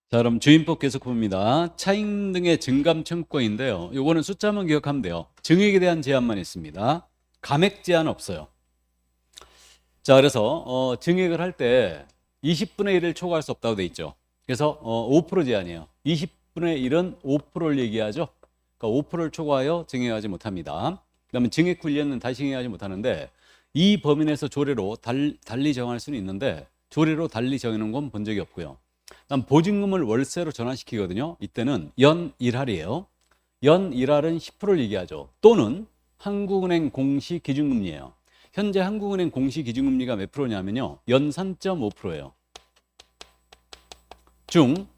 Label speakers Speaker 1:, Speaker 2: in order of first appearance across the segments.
Speaker 1: 자, 그럼 주임법 계속 봅니다. 차임 등의 증감 청구권인데요. 요거는 숫자만 기억하면 돼요. 증액에 대한 제한만 있습니다. 감액 제한 없어요. 자, 그래서 증액을 할 때 20분의 1을 초과할 수 없다고 돼 있죠. 그래서 5% 제한이에요. 20분의 1은 5%를 얘기하죠. 그러니까 5%를 초과하여 증액하지 못합니다. 그다음에 증액 훈련은 다시 증액하지 못하는데 이 범위 내에서 조례로 달리 정할 수는 있는데 조례로 달리 정하는 건 본 적이 없고요. 그다음 보증금을 월세로 전환시키거든요. 이때는 연 1할이에요. 연 1할은 10%를 얘기하죠. 또는 한국은행 공시 기준금리예요. 현재 한국은행 공시 기준금리가 몇 프로냐면요. 연 3.5%예요. 중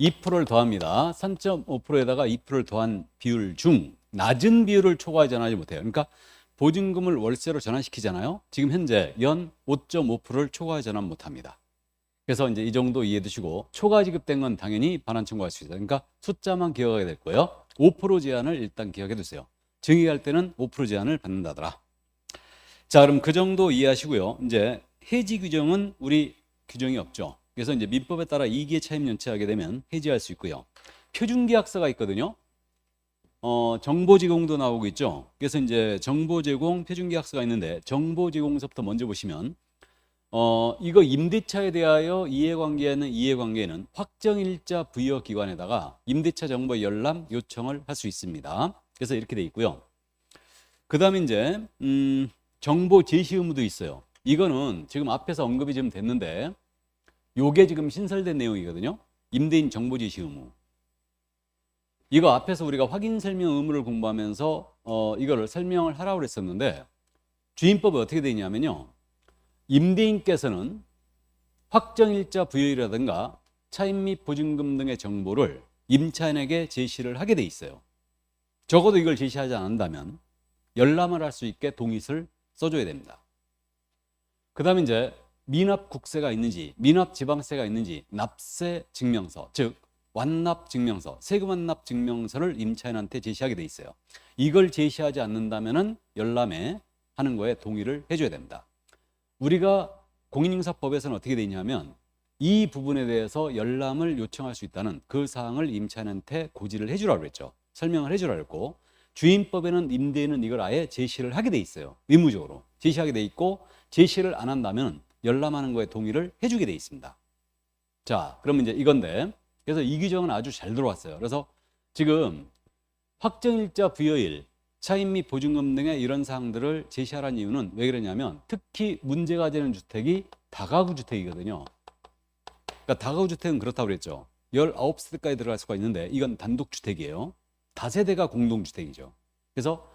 Speaker 1: 2%를 더합니다. 3.5%에다가 2%를 더한 비율 중 낮은 비율을 초과해 전하지 못해요. 그러니까 보증금을 월세로 전환시키잖아요. 지금 현재 연 5.5%를 초과해 전환 못합니다. 그래서 이제 이 정도 이해해 두시고 초과 지급된 건 당연히 반환 청구할 수 있어요. 그러니까 숫자만 기억하게 될 거예요. 5% 제한을 일단 기억해 두세요. 증액할 때는 5% 제한을 받는다더라. 자, 그럼 그 정도 이해하시고요. 이제 해지 규정은 우리 규정이 없죠. 그래서 이제 민법에 따라 이기의 차임 연체하게 되면 해지할 수 있고요. 표준계약서가 있거든요. 정보 제공도 나오고 있죠. 그래서 이제 정보 제공 표준계약서가 있는데 정보 제공서부터 먼저 보시면 이거 임대차에 대하여 이해관계에는 확정일자 부여 기관에다가 임대차 정보 열람 요청을 할 수 있습니다. 그래서 이렇게 돼 있고요. 그 다음에 이제 정보 제시 의무도 있어요. 이거는 지금 앞에서 언급이 좀 됐는데 요게 지금 신설된 내용이거든요. 임대인 정보 제시 의무. 이거 앞에서 우리가 확인 설명 의무를 공부하면서 이거를 설명을 하라고 그랬었는데 주임법이 어떻게 되어 있냐면요. 임대인께서는 확정일자 부여이라든가 차임 및 보증금 등의 정보를 임차인에게 제시를 하게 돼 있어요. 적어도 이걸 제시하지 않는다면 열람을 할 수 있게 동의서를 써줘야 됩니다. 그 다음에 이제 미납 국세가 있는지 미납 지방세가 있는지 납세 증명서, 즉 완납 증명서, 세금 완납 증명서를 임차인한테 제시하게 돼 있어요. 이걸 제시하지 않는다면은 열람에 하는 거에 동의를 해줘야 됩니다. 우리가 공인중개사법에서는 어떻게 되어 있냐면 이 부분에 대해서 열람을 요청할 수 있다는 그 사항을 임차인한테 고지를 해주라고 그랬죠. 설명을 해주라고 했고, 주임법에는 임대인은 이걸 아예 제시를 하게 돼 있어요. 의무적으로 제시하게 돼 있고, 제시를 안 한다면 열람하는 거에 동의를 해주게 돼 있습니다. 자, 그러면 이제 이건데, 그래서 이 규정은 아주 잘 들어왔어요. 그래서 지금 확정일자 부여일, 차임 및 보증금 등의 이런 사항들을 제시하라는 이유는 왜 그러냐면 특히 문제가 되는 주택이 다가구 주택이거든요. 그러니까 다가구 주택은 그렇다고 그랬죠. 19세대까지 들어갈 수가 있는데 이건 단독주택이에요. 다세대가 공동주택이죠. 그래서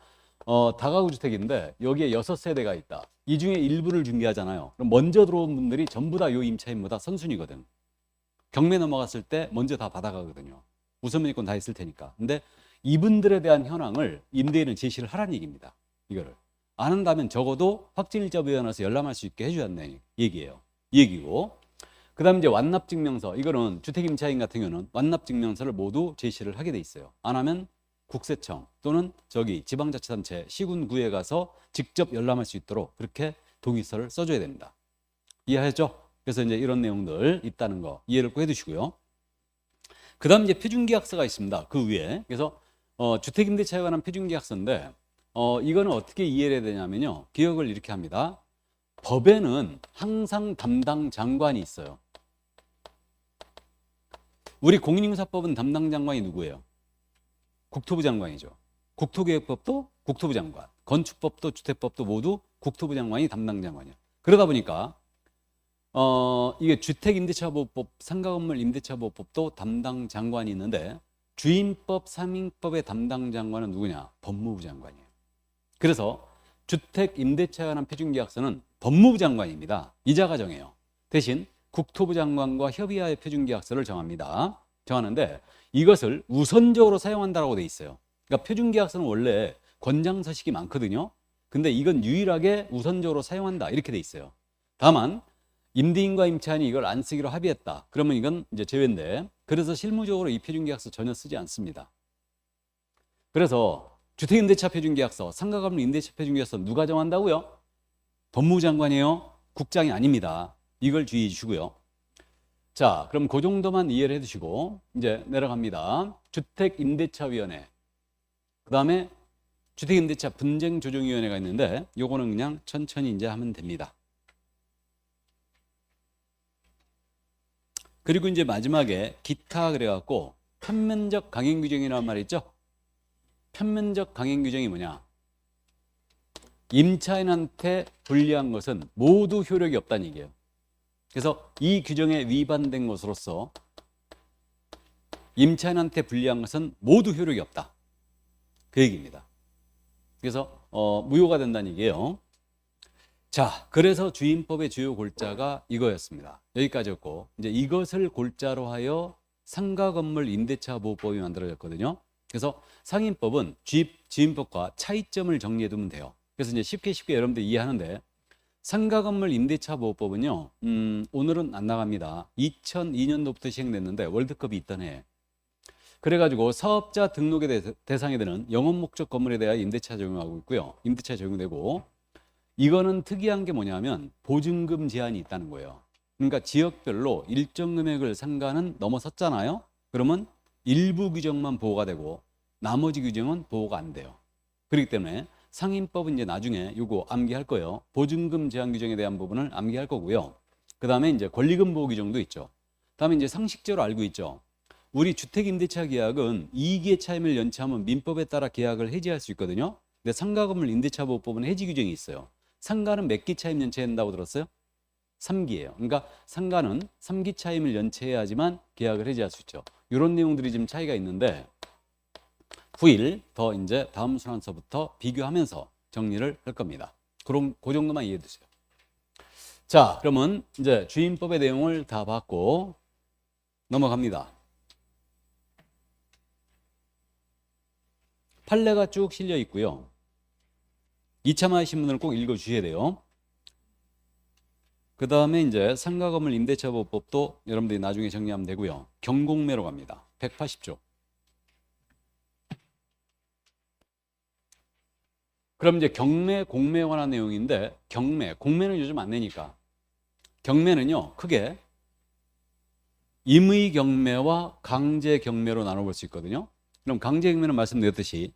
Speaker 1: 다가구 주택인데 여기에 6세대가 있다. 이 중에 일부를 중개하잖아요. 그럼 먼저 들어온 분들이 전부 다 요 임차인보다 선순위거든. 경매 넘어갔을 때 먼저 다 받아가거든요. 우선권이권 다 있을 테니까. 근데 이분들에 대한 현황을 임대인은 제시를 하라는 얘기입니다. 이거를 안 한다면 적어도 확정일자 부여해놔서 열람할 수 있게 해줘야한다는 얘기예요. 이 얘기고, 그 다음 이제 완납증명서, 이거는 주택임차인 같은 경우는 완납증명서를 모두 제시를 하게 돼 있어요. 안 하면 국세청 또는 저기 지방자치단체 시군구에 가서 직접 열람할 수 있도록 그렇게 동의서를 써줘야 됩니다. 이해하셨죠? 그래서 이제 이런 내용들 있다는 거 이해를 꼭 해두시고요. 그 다음 이제 표준계약서가 있습니다. 그 위에. 그래서 주택임대차에 관한 표준계약서인데 이거는 어떻게 이해를 해야 되냐면요. 기억을 이렇게 합니다. 법에는 항상 담당 장관이 있어요. 우리 공인중개사법은 담당 장관이 누구예요? 국토부 장관이죠. 국토계획법도 국토부 장관, 건축법도 주택법도 모두 국토부 장관이 담당 장관이에요. 그러다 보니까 이게 주택임대차보호법, 상가건물 임대차보호법도 담당 장관이 있는데 주임법, 상임법의 담당 장관은 누구냐? 법무부 장관이에요. 그래서 주택임대차에 관한 표준계약서는 법무부 장관입니다. 이자가 정해요. 대신 국토부 장관과 협의하에 표준계약서를 정합니다. 정하는데 이것을 우선적으로 사용한다고 돼 있어요. 그러니까 표준계약서는 원래 권장서식이 많거든요. 근데 이건 유일하게 우선적으로 사용한다 이렇게 돼 있어요. 다만 임대인과 임차인이 이걸 안 쓰기로 합의했다. 그러면 이건 이제 제외인데, 그래서 실무적으로 이 표준계약서 전혀 쓰지 않습니다. 그래서 주택임대차 표준계약서, 상가건물 임대차 표준계약서 누가 정한다고요? 법무부 장관이에요. 국장이 아닙니다. 이걸 주의해 주시고요. 자, 그럼 그 정도만 이해를 해두시고 이제 내려갑니다. 주택임대차위원회. 그 다음에 주택임대차 분쟁조정위원회가 있는데 요거는 그냥 천천히 이제 하면 됩니다. 그리고 이제 마지막에 기타 그래갖고 편면적 강행규정이라는 말이 있죠. 편면적 강행규정이 뭐냐? 임차인한테 불리한 것은 모두 효력이 없다는 얘기예요. 그래서 이 규정에 위반된 것으로서 임차인한테 불리한 것은 모두 효력이 없다. 그 얘기입니다. 그래서 무효가 된다는 얘기예요. 자, 그래서 주임법의 주요 골자가 이거였습니다. 여기까지였고 이제 이것을 골자로 하여 상가건물 임대차 보호법이 만들어졌거든요. 그래서 상임법은 주임법과 차이점을 정리해 두면 돼요. 그래서 이제 쉽게 여러분들 이해하는데 상가건물 임대차 보호법은요. 오늘은 안 나갑니다. 2002년도부터 시행됐는데 월드컵이 있던 해. 그래가지고 사업자 등록의 대상이 되는 영업 목적 건물에 대하여 임대차 적용하고 있고요. 임대차 적용되고 이거는 특이한 게 뭐냐면 보증금 제한이 있다는 거예요. 그러니까 지역별로 일정 금액을 상가는 넘어섰잖아요. 그러면 일부 규정만 보호가 되고 나머지 규정은 보호가 안 돼요. 그렇기 때문에 상임법은 이제 나중에 요거 암기할 거예요. 보증금 제한 규정에 대한 부분을 암기할 거고요. 그 다음에 이제 권리금 보호 규정도 있죠. 다음에 이제 상식적으로 알고 있죠. 우리 주택임대차 계약은 이익의 차임을 연체하면 민법에 따라 계약을 해지할 수 있거든요. 근데 상가건물 임대차 보호법은 해지 규정이 있어요. 상가는 몇 기 차임 연체한다고 들었어요? 3기예요. 그러니까 상가는 3기 차임을 연체해야지만 계약을 해지할 수 있죠. 이런 내용들이 지금 차이가 있는데 후일 더 이제 다음 순환서부터 비교하면서 정리를 할 겁니다. 그럼 그 정도만 이해해 두세요. 자, 그러면 이제 주임법의 내용을 다 봤고 넘어갑니다. 판례가 쭉 실려 있고요. 2차만 하신 분들은 꼭 읽어 주셔야 돼요. 그 다음에 이제 상가건물 임대차 보호법도 여러분들이 나중에 정리하면 되고요. 경공매로 갑니다. 180조. 그럼 이제 경매, 공매에 관한 내용인데 경매, 공매는 요즘 안 내니까 경매는요 크게 임의 경매와 강제 경매로 나눠볼 수 있거든요. 그럼 강제 경매는 말씀드렸듯이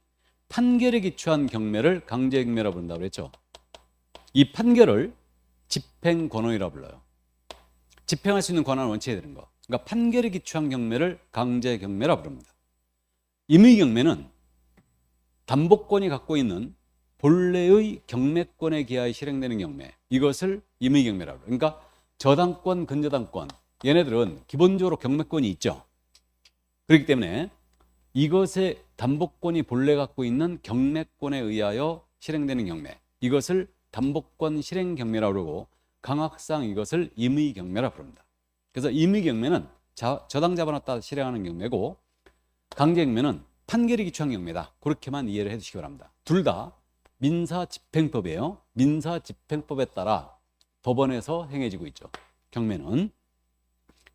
Speaker 1: 판결에 기초한 경매를 강제 경매라고 부른다고 그랬죠. 이 판결을 집행 권한이라고 불러요. 집행할 수 있는 권한을 원칙해야 되는 거. 그러니까 판결에 기초한 경매를 강제 경매라고 부릅니다. 임의 경매는 담보권이 갖고 있는 본래의 경매권에 기하여 실행되는 경매, 이것을 임의 경매라고 해요. 그러니까 저당권, 근저당권, 얘네들은 기본적으로 경매권이 있죠. 그렇기 때문에 이것의 담보권이 본래 갖고 있는 경매권에 의하여 실행되는 경매, 이것을 담보권 실행 경매라고 그러고 강학상 이것을 임의 경매라고 부릅니다. 그래서 임의 경매는 저당 자본에 따라 실행하는 경매고 강제 경매는 판결이 기초한 경매다. 그렇게만 이해를 해주시기 바랍니다. 둘 다 민사집행법이에요. 민사집행법에 따라 법원에서 행해지고 있죠. 경매는.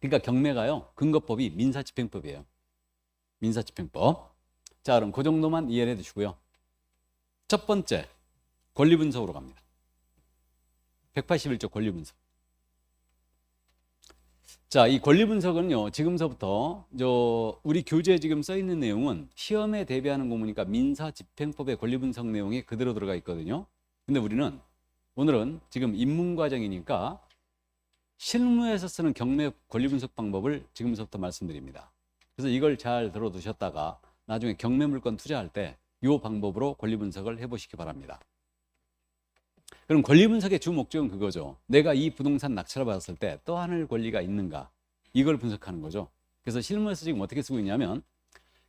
Speaker 1: 그러니까 경매가요. 근거법이 민사집행법이에요. 민사집행법. 자, 그럼 그 정도만 이해를 해두시고요. 첫 번째, 권리분석으로 갑니다. 181조 권리분석. 자, 이 권리분석은요, 지금서부터 우리 교재에 지금 써 있는 내용은 시험에 대비하는 공부니까 민사집행법의 권리분석 내용이 그대로 들어가 있거든요. 근데 우리는 오늘은 지금 입문과정이니까 실무에서 쓰는 경매 권리분석 방법을 지금서부터 말씀드립니다. 그래서 이걸 잘 들어두셨다가 나중에 경매 물건 투자할 때 이 방법으로 권리분석을 해보시기 바랍니다. 그럼 권리분석의 주 목적은 그거죠. 내가 이 부동산 낙찰을 받았을 때 떠안을 권리가 있는가, 이걸 분석하는 거죠. 그래서 실무에서 지금 어떻게 쓰고 있냐면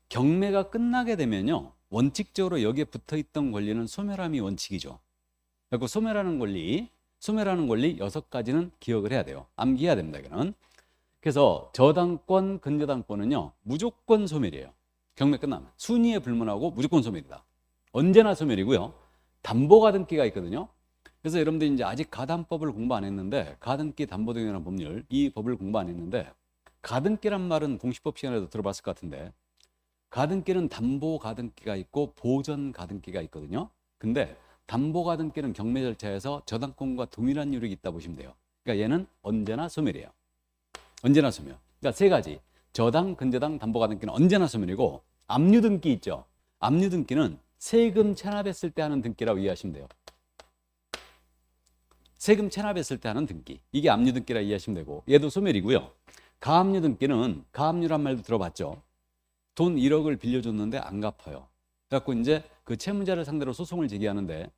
Speaker 1: 경매가 끝나게 되면요, 원칙적으로 여기에 붙어있던 권리는 소멸함이 원칙이죠. 그리고 소멸하는 권리 6가지는 기억을 해야 돼요. 암기해야 됩니다. 이거는. 그래서 저당권, 근저당권은요 무조건 소멸이에요. 경매 끝나면 순위에 불문하고 무조건 소멸이다. 언제나 소멸이고요. 담보가등기가 있거든요. 그래서 여러분들이 이제 아직 가담법을 공부 안 했는데, 가등기 담보 등이라는 법률, 이 법을 공부 안 했는데, 가등기란 말은 공시법 시간에도 들어봤을 것 같은데, 가등기는 담보 가등기가 있고 보전 가등기가 있거든요. 근데 담보 가등기는 경매 절차에서 저당권과 동일한 유력이 있다 보시면 돼요. 그러니까 얘는 언제나 소멸이에요. 언제나 소멸. 그러니까 세 가지. 저당, 근저당, 담보가등기는 언제나 소멸이고, 압류등기 있죠. 압류등기는 세금 체납했을 때 하는 등기라고 이해하시면 돼요. 세금 체납했을 때 하는 등기. 이게 압류등기라 이해하시면 되고, 얘도 소멸이고요. 가압류등기는, 가압류란 말도 들어봤죠. 돈 1억을 빌려줬는데 안 갚아요. 그래갖고 이제 그 채무자를 상대로 소송을 제기하는데,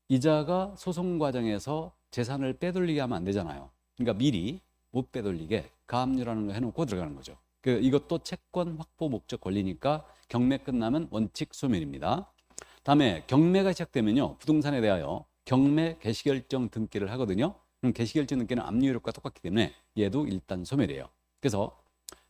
Speaker 1: 이자가 소송 과정에서 재산을 빼돌리게 하면 안 되잖아요. 그러니까 미리 못 빼돌리게 가압류라는 거 해놓고 들어가는 거죠. 이것도 채권 확보 목적 권리니까 경매 끝나면 원칙 소멸입니다. 다음에 경매가 시작되면요, 부동산에 대하여 경매 개시결정 등기를 하거든요. 그럼 개시결정 등기는 압류효력과 똑같기 때문에 얘도 일단 소멸이에요. 그래서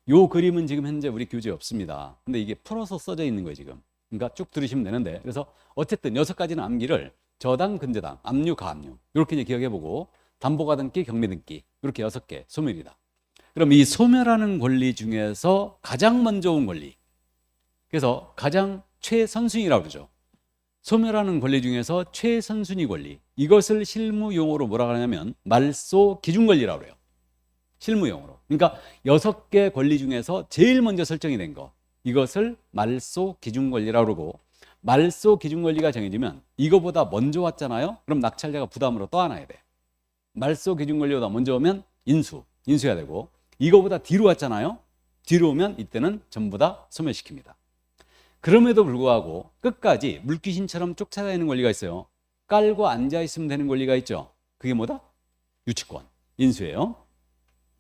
Speaker 1: 요 그림은 지금 현재 우리 교재에 없습니다. 근데 이게 풀어서 써져 있는 거예요, 지금. 그러니까 쭉 들으시면 되는데, 그래서 어쨌든 6가지는 암기를 저당, 근저당, 압류, 가압류 이렇게 이제 기억해보고, 담보가등기, 경매등기 이렇게 6개 소멸이다. 그럼 이 소멸하는 권리 중에서 가장 먼저 온 권리, 그래서 가장 최선순위라고 그러죠. 소멸하는 권리 중에서 최선순위 권리, 이것을 실무 용어로 뭐라고 하냐면 말소 기준 권리라고 그래요. 실무 용어로. 그러니까 6개 권리 중에서 제일 먼저 설정이 된 거, 이것을 말소 기준 권리라고 그러고, 말소 기준 권리가 정해지면 이거보다 먼저 왔잖아요. 그럼 낙찰자가 부담으로 떠안아야 돼. 말소 기준 권리보다 먼저 오면 인수해야 되고, 이거보다 뒤로 왔잖아요. 뒤로 오면 이때는 전부 다 소멸시킵니다. 그럼에도 불구하고 끝까지 물귀신처럼 쫓아다니는 권리가 있어요. 깔고 앉아 있으면 되는 권리가 있죠. 그게 뭐다? 유치권, 인수예요.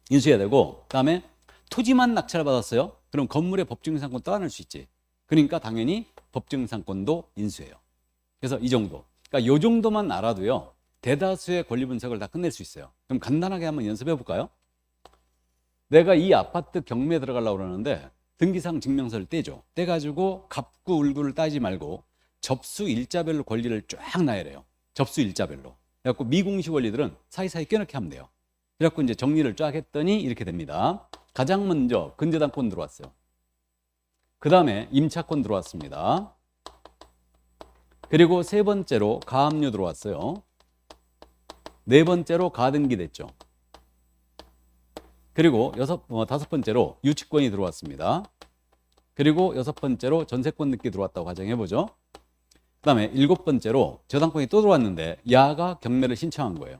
Speaker 1: 인수해야 되고, 그다음에 토지만 낙찰을 받았어요. 그럼 건물의 법정상권 떠안을 수 있지. 그러니까 당연히 법정상권도 인수해요. 그래서 이 정도. 그러니까 이 정도만 알아도요, 대다수의 권리 분석을 다 끝낼 수 있어요. 그럼 간단하게 한번 연습해 볼까요? 내가 이 아파트 경매에 들어가려고 그러는데 등기상 증명서를 떼죠. 떼가지고 갑구, 울구를 따지 말고 접수 일자별로 권리를 쫙 나열해요. 접수 일자별로. 그래갖고 미공시 권리들은 사이사이 껴넣게 하면 돼요. 그래갖고 이제 정리를 쫙 했더니 이렇게 됩니다. 가장 먼저 근저당권 들어왔어요. 그 다음에 임차권 들어왔습니다. 그리고 세 번째로 가압류 들어왔어요. 네 번째로 가등기 됐죠. 그리고 다섯 번째로 유치권이 들어왔습니다. 그리고 6번째로 전세권 등기 들어왔다고 가정해보죠. 그 다음에 7번째로 저당권이 또 들어왔는데 야가 경매를 신청한 거예요.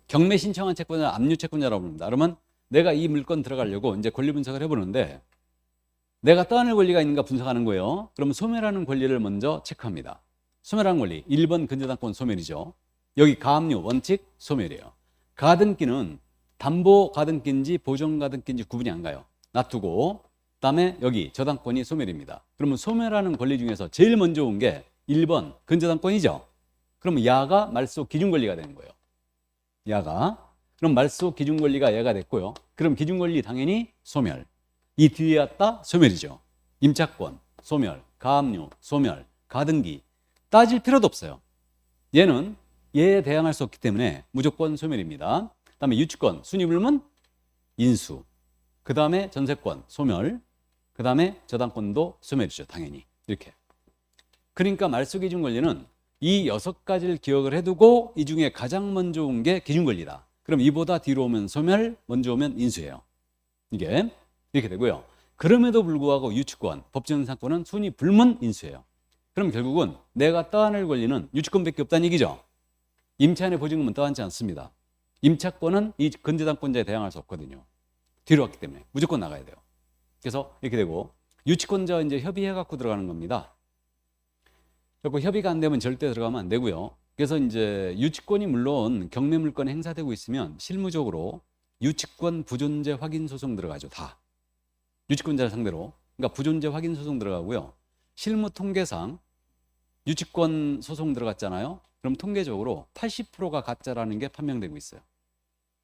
Speaker 1: 경매 신청한 채권자는 압류 채권자라고 부릅니다. 그러면 내가 이 물건 들어가려고 이제 권리 분석을 해보는데 내가 떠안을 권리가 있는가 분석하는 거예요. 그러면 소멸하는 권리를 먼저 체크합니다. 소멸하는 권리 1번 근저당권 소멸이죠. 여기 가압류 원칙 소멸이에요. 가등기는 담보 가등기인지 보존 가등기인지 구분이 안 가요. 놔두고 그다음에 여기 저당권이 소멸입니다. 그러면 소멸하는 권리 중에서 제일 먼저 온 게 1번 근저당권이죠. 그러면 야가 말소 기준 권리가 되는 거예요. 야가. 그럼 말소 기준 권리가 얘가 됐고요. 그럼 기준 권리 당연히 소멸. 이 뒤에 왔다 소멸이죠. 임차권 소멸, 가압류 소멸, 가등기 따질 필요도 없어요. 얘는 얘에 대항할 수 없기 때문에 무조건 소멸입니다. 그다음에 유치권 순위불문 인수. 그다음에 전세권 소멸. 그다음에 저당권도 소멸이죠. 당연히. 이렇게. 그러니까 말소 기준 권리는 이 6가지를 기억을 해두고 이 중에 가장 먼저 온 게 기준 권리다. 그럼 이보다 뒤로 오면 소멸, 먼저 오면 인수예요. 이게 이렇게 되고요. 그럼에도 불구하고 유치권, 법정상권은 순위 불문 인수예요. 그럼 결국은 내가 떠안을 권리는 유치권밖에 없다는 얘기죠. 임차인의 보증금은 떠안지 않습니다. 임차권은 이 근저당권자에 대항할 수 없거든요. 뒤로 왔기 때문에 무조건 나가야 돼요. 그래서 이렇게 되고 유치권자와 이제 협의해 갖고 들어가는 겁니다. 그리고 협의가 안 되면 절대 들어가면 안 되고요. 그래서 이제 유치권이 물론 경매 물건에 행사되고 있으면 실무적으로 유치권 부존재 확인 소송 들어가죠. 다. 유치권자를 상대로. 그러니까 부존재 확인 소송 들어가고요. 실무 통계상 유치권 소송 들어갔잖아요. 그럼 통계적으로 80%가 가짜라는 게 판명되고 있어요.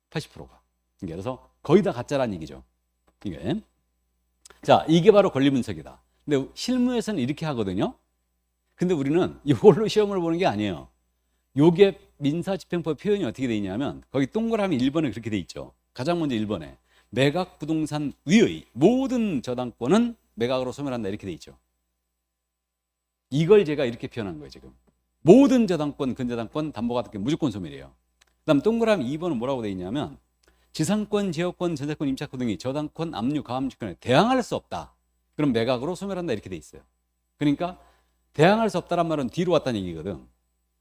Speaker 1: 80%가. 그래서 거의 다 가짜라는 얘기죠. 이게. 자, 이게 바로 권리 분석이다. 근데 실무에서는 이렇게 하거든요. 근데 우리는 이걸로 시험을 보는 게 아니에요. 요게 민사집행법 표현이 어떻게 돼 있냐면 거기 동그라미 1번에 그렇게 돼 있죠. 가장 먼저 1번에 매각 부동산 위의 모든 저당권은 매각으로 소멸한다 이렇게 돼 있죠. 이걸 제가 이렇게 표현한 거예요. 지금 모든 저당권, 근저당권, 담보가등기 무조건 소멸이에요. 그 다음 동그라미 2번은 뭐라고 돼 있냐면 지상권, 지역권, 전세권, 임차권 등이 저당권, 압류, 가압류권에 대항할 수 없다. 그럼 매각으로 소멸한다 이렇게 돼 있어요. 그러니까 대항할 수 없다란 말은 뒤로 왔다는 얘기거든.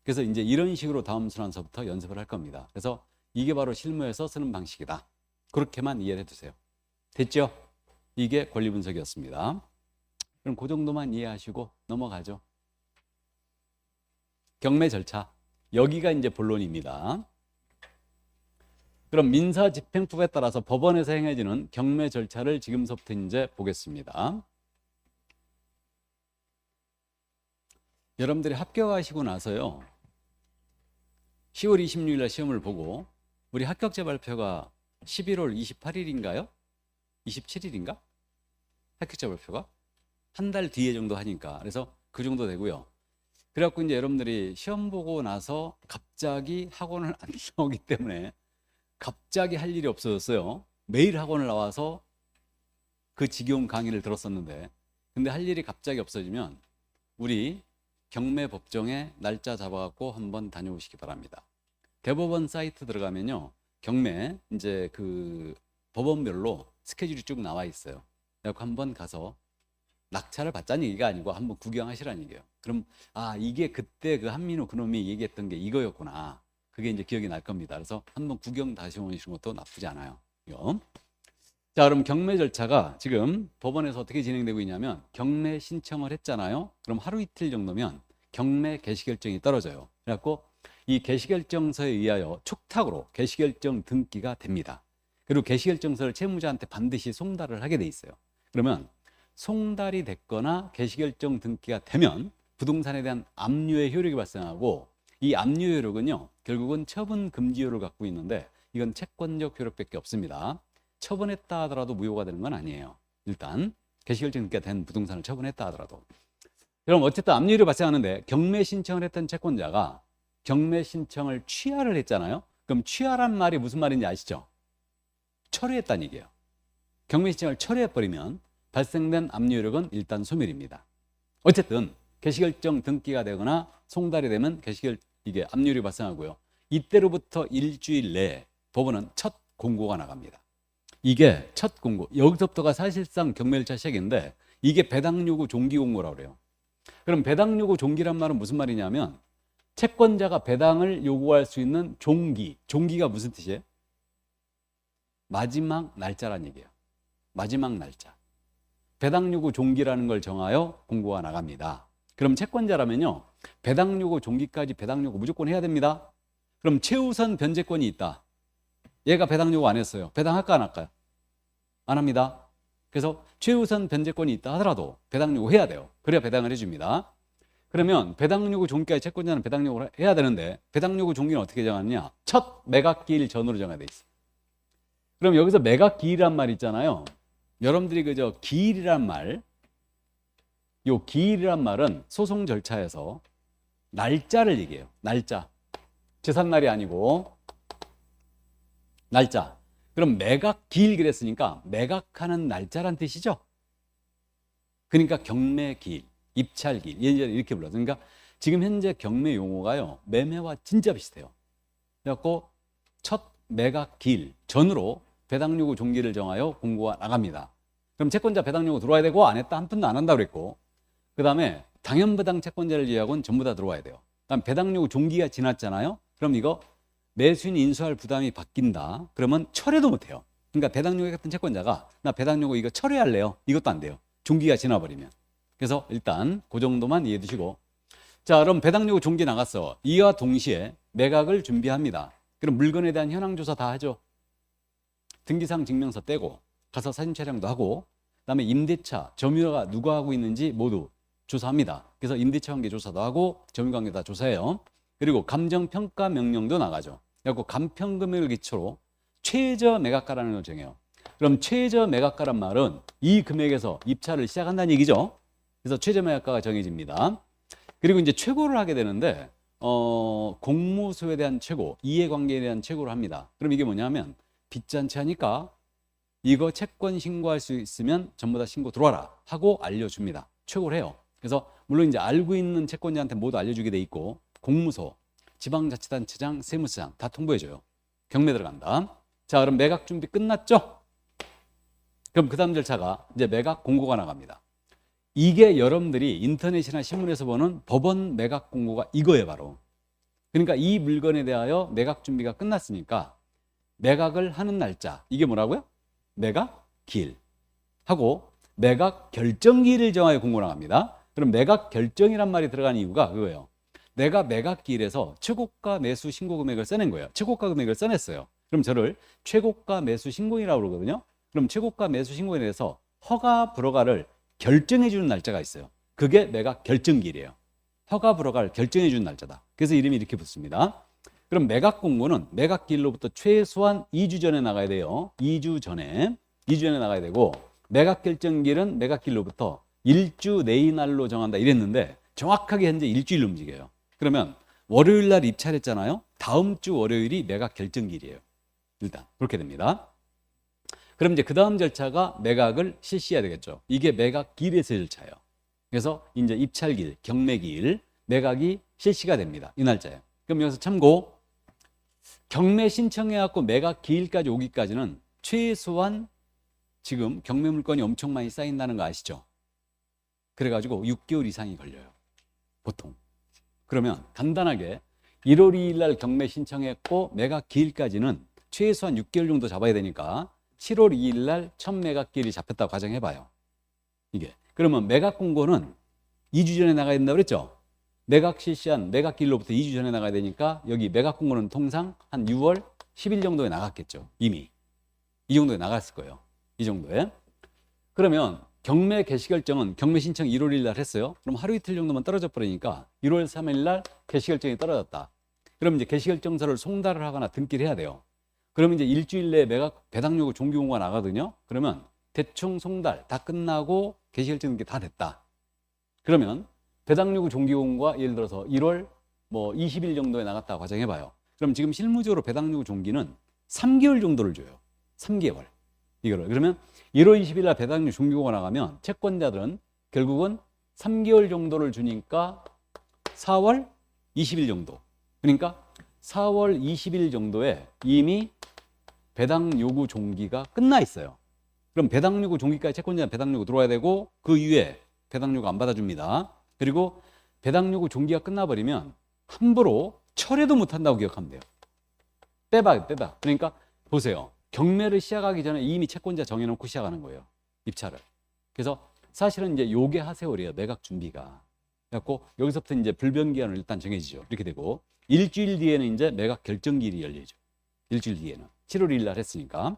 Speaker 1: 그래서 이제 이런 식으로 다음 순환서부터 연습을 할 겁니다. 그래서 이게 바로 실무에서 쓰는 방식이다. 그렇게만 이해를 해두세요. 됐죠? 이게 권리분석이었습니다. 그럼 그 정도만 이해하시고 넘어가죠. 경매 절차. 여기가 이제 본론입니다. 그럼 민사집행법에 따라서 법원에서 행해지는 경매 절차를 지금부터 이제 보겠습니다. 여러분들이 합격하시고 나서요. 10월 26일 날 시험을 보고 우리 합격자 발표가 11월 28일인가요? 27일인가? 합격자 발표가 한 달 뒤에 정도 하니까 그래서 그 정도 되고요. 그래갖고 이제 여러분들이 시험 보고 나서 갑자기 학원을 안 나오기 때문에 갑자기 할 일이 없어졌어요. 매일 학원을 나와서 그 지겨운 강의를 들었었는데 근데 할 일이 갑자기 없어지면 우리 경매 법정에 날짜 잡아갖고 한번 다녀오시기 바랍니다. 대법원 사이트 들어가면요. 경매 이제 그 법원별로 스케줄이 쭉 나와 있어요. 그래갖고 한번 가서 낙찰을 받자는 얘기가 아니고 한번 구경하시라는 얘기예요. 그럼 아 이게 그때 그 한민호 그놈이 얘기했던 게 이거였구나. 그게 이제 기억이 날 겁니다. 그래서 한번 구경 다시 오시는 것도 나쁘지 않아요. 자, 그럼 경매 절차가 지금 법원에서 어떻게 진행되고 있냐면 경매 신청을 했잖아요. 그럼 하루 이틀 정도면 경매 개시결정이 떨어져요. 그래갖고 이 개시결정서에 의하여 촉탁으로 개시결정 등기가 됩니다. 그리고 개시결정서를 채무자한테 반드시 송달을 하게 돼 있어요. 그러면 송달이 됐거나 개시결정 등기가 되면 부동산에 대한 압류의 효력이 발생하고 이 압류 효력은요 결국은 처분 금지 효력을 갖고 있는데 이건 채권적 효력밖에 없습니다. 처분했다 하더라도 무효가 되는 건 아니에요. 일단 개시결정 등기가 된 부동산을 처분했다 하더라도. 그럼 어쨌든 압류 효력이 발생하는데 경매 신청을 했던 채권자가 경매 신청을 취하를 했잖아요. 그럼 취하란 말이 무슨 말인지 아시죠? 철회했다는 얘기예요. 경매 신청을 철회해버리면 발생된 압류 효력은 일단 소멸입니다. 어쨌든 개시결정 등기가 되거나 송달이 되면 이게 압류율이 발생하고요. 이때로부터 일주일 내에 법원은 첫 공고가 나갑니다. 이게 첫 공고. 여기서부터가 사실상 경매 절차 시작인데 이게 배당 요구 종기 공고라고 그래요. 그럼 배당 요구 종기란 말은 무슨 말이냐면 채권자가 배당을 요구할 수 있는 종기. 종기가 무슨 뜻이에요? 마지막 날짜란 얘기예요. 마지막 날짜. 배당 요구 종기라는 걸 정하여 공고가 나갑니다. 그럼 채권자라면요. 배당 요구 종기까지 배당 요구 무조건 해야 됩니다. 그럼 최우선 변제권이 있다. 얘가 배당 요구 안 했어요. 배당 할까 안 할까요? 안 합니다. 그래서 최우선 변제권이 있다 하더라도 배당 요구 해야 돼요. 그래야 배당을 해줍니다. 그러면 배당 요구 종기까지 채권자는 배당 요구를 해야 되는데 배당 요구 종기는 어떻게 정하느냐? 첫 매각기일 전후로 정해져 있어요. 그럼 여기서 매각기일이란 말 있잖아요. 여러분들이 그저 기일이란 말, 요 기일이란 말은 소송 절차에서 날짜를 얘기해요. 날짜. 제삿날이 아니고 날짜. 그럼 매각 기일 그랬으니까 매각하는 날짜란 뜻이죠. 그러니까 경매 기일, 입찰 기일 이렇게 불러요. 그러니까 지금 현재 경매 용어가요. 매매와 진짜 비슷해요. 그래갖고 첫 매각 기일 전으로 배당 요구 종기를 정하여 공고가 나갑니다. 그럼 채권자 배당 요구 들어와야 되고 안 했다 한 푼도 안 한다고 그랬고 그 다음에 당연배당 채권자를 제외하고는 전부 다 들어와야 돼요. 그다음 배당 요구 종기가 지났잖아요. 그럼 이거 매수인 인수할 부담이 바뀐다. 그러면 철회도 못해요. 그러니까 배당 요구 같은 채권자가 나 배당 요구 이거 철회할래요. 이것도 안 돼요. 종기가 지나버리면. 그래서 일단 그 정도만 이해해 두시고 자 그럼 배당 요구 종기 나갔어. 이와 동시에 매각을 준비합니다. 그럼 물건에 대한 현황 조사 다 하죠. 등기상 증명서 떼고 가서 사진 촬영도 하고 그다음에 임대차, 점유가 누가 하고 있는지 모두 조사합니다. 그래서 임대차 관계 조사도 하고 점유 관계 다 조사해요. 그리고 감정평가 명령도 나가죠. 그래서 감평금액을 기초로 최저 매각가라는 걸 정해요. 그럼 최저 매각가란 말은 이 금액에서 입찰을 시작한다는 얘기죠. 그래서 최저 매각가가 정해집니다. 그리고 이제 최고를 하게 되는데 공무소에 대한 최고, 이해관계에 대한 최고를 합니다. 그럼 이게 뭐냐면 빚잔치 하니까 이거 채권 신고할 수 있으면 전부 다 신고 들어와라 하고 알려줍니다. 최고를 해요. 그래서 물론 이제 알고 있는 채권자한테 모두 알려주게 돼 있고 공무소, 지방자치단체장, 세무서장 다 통보해줘요. 경매 들어간다. 자, 그럼 매각 준비 끝났죠? 그럼 그 다음 절차가 이제 매각 공고가 나갑니다. 이게 여러분들이 인터넷이나 신문에서 보는 법원 매각 공고가 이거예요, 바로. 그러니까 이 물건에 대하여 매각 준비가 끝났으니까 매각을 하는 날짜, 이게 뭐라고요? 매각 기일 하고 매각 결정기일을 정하여 공고 나갑니다. 그럼 매각 결정이란 말이 들어간 이유가 그거예요. 내가 매각 기일에서 최고가 매수 신고 금액을 써낸 거예요. 최고가 금액을 써냈어요. 그럼 저를 최고가 매수 신고이라고 그러거든요. 그럼 최고가 매수 신고에 대해서 허가 불허가를 결정해 주는 날짜가 있어요. 그게 매각 결정기일이에요. 허가 불허가를 결정해 주는 날짜다. 그래서 이름이 이렇게 붙습니다. 그럼 매각 공고는 매각 기일로부터 최소한 2주 전에 나가야 돼요. 2주 전에 나가야 되고, 매각 결정기일은 매각 기일로부터 1주 내의 날로 정한다 이랬는데 정확하게 현재 일주일로 움직여요. 그러면 월요일 날 입찰했잖아요. 다음 주 월요일이 매각 결정기일이에요. 일단 그렇게 됩니다. 그럼 이제 그 다음 절차가 매각을 실시해야 되겠죠. 이게 매각 기일에서 절차예요. 그래서 이제 입찰기일, 경매기일, 매각이 실시가 됩니다. 이 날짜예요. 그럼 여기서 참고, 경매 신청해갖고 매각 기일까지 오기까지는 최소한 지금 경매 물건이 엄청 많이 쌓인다는 거 아시죠? 그래가지고 6개월 이상이 걸려요, 보통. 그러면 간단하게 1월 2일 날 경매 신청했고 매각 기일까지는 최소한 6개월 정도 잡아야 되니까 7월 2일 날 첫 매각 기일이 잡혔다고 가정해봐요. 이게. 그러면 매각 공고는 2주 전에 나가야 된다고 그랬죠? 매각 실시한 매각 기일로부터 2주 전에 나가야 되니까 여기 매각 공고는 통상 한 6월 10일 정도에 나갔겠죠. 이미. 이 정도에 나갔을 거예요. 이 정도에. 그러면 경매 개시 결정은 경매 신청 1월 1일 날 했어요. 그럼 하루 이틀 정도만 떨어져 버리니까 1월 3일 날 개시 결정이 떨어졌다. 그럼 이제 개시 결정서를 송달을 하거나 등기를 해야 돼요. 그러면 이제 일주일 내에 매각 배당 요구 종기 공고가 나가거든요. 그러면 대충 송달 다 끝나고 개시 결정 등기 다 됐다. 그러면 배당 요구 종기 공고가 예를 들어서 1월 20일 정도에 나갔다고 가정해 봐요. 그럼 지금 실무적으로 배당 요구 종기는 3개월 정도를 줘요. 3개월. 이거를. 그러면 1월 20일 날 배당 요구 종기 공고가 나가면 채권자들은 결국은 3개월 정도를 주니까 4월 20일 정도. 그러니까 4월 20일 정도에 이미 배당 요구 종기가 끝나 있어요. 그럼 배당 요구 종기까지 채권자 배당 요구 들어와야 되고, 그 이후에 배당 요구 안 받아줍니다. 그리고 배당 요구 종기가 끝나버리면 함부로 철회도 못 한다고 기억하면 돼요. 빼봐. 그러니까 보세요. 경매를 시작하기 전에 이미 채권자 정해놓고 시작하는 거예요. 입찰을. 그래서 사실은 이제 요게 하세월이에요. 매각 준비가. 그래갖고 여기서부터 이제 불변기한을 일단 정해지죠. 이렇게 되고 일주일 뒤에는 이제 매각 결정기일이 열리죠. 일주일 뒤에는 7월 1일 날 했으니까.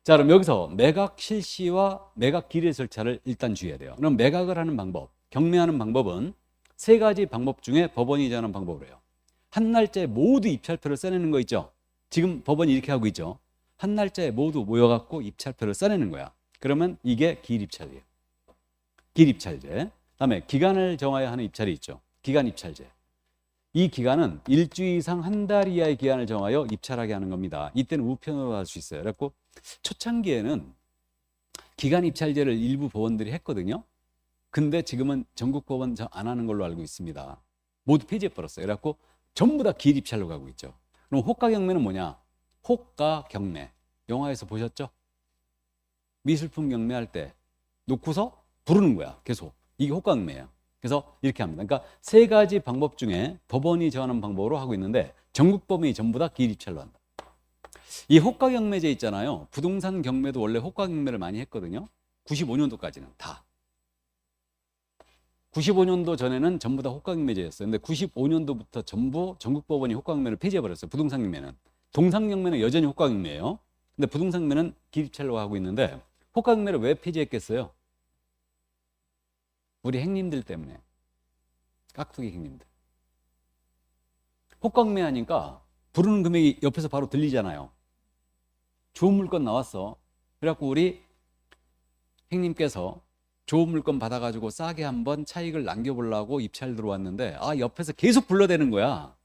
Speaker 1: 자, 그럼 여기서 매각 실시와 매각 기일의 절차를 일단 주의해야 돼요. 그럼 매각을 하는 방법, 경매하는 방법은 세 가지 방법 중에 법원이 정하는 방법으로 해요. 한 날짜에 모두 입찰표를 써내는 거 있죠. 지금 법원이 이렇게 하고 있죠. 한 날짜에 모두 모여갖고 입찰표를 써내는 거야. 그러면 이게 기일입찰이에요. 기일입찰제. 그다음에 기간을 정하여 하는 입찰이 있죠. 기간입찰제. 이 기간은 일주일 이상 한 달 이하의 기간을 정하여 입찰하게 하는 겁니다. 이때는 우편으로 할 수 있어요. 그래서 초창기에는 기간입찰제를 일부 법원들이 했거든요. 근데 지금은 전국 법원 안 하는 걸로 알고 있습니다. 모두 폐지해버렸어요. 그래갖고 전부 다 기일입찰로 가고 있죠. 그럼 호가경매는 뭐냐? 호가경매. 영화에서 보셨죠? 미술품 경매할 때 놓고서 부르는 거야. 계속. 이게 호가경매예요. 그래서 이렇게 합니다. 그러니까 세 가지 방법 중에 법원이 정하는 방법으로 하고 있는데 전국 법원이 전부 다 기일입찰로 한다. 이 호가경매제 있잖아요. 부동산 경매도 원래 호가경매를 많이 했거든요. 95년도까지는 다. 95년도 전에는 전부 다 호가경매제였어요. 근데 95년도부터 전부 전국 법원이 호가경매를 폐지해버렸어요. 부동산 경매는. 동산 경매는 여전히 호가경매예요. 근데 부동산 경매는 기일입찰로 하고 있는데 호가경매를 왜 폐지했겠어요? 우리 행님들 때문에. 깍두기 행님들. 호가경매 하니까 부르는 금액이 옆에서 바로 들리잖아요. 좋은 물건 나왔어. 그래갖고 우리 행님께서 좋은 물건 받아가지고 싸게 한번 차익을 남겨보려고 입찰 들어왔는데 옆에서 계속 불러대는 거야.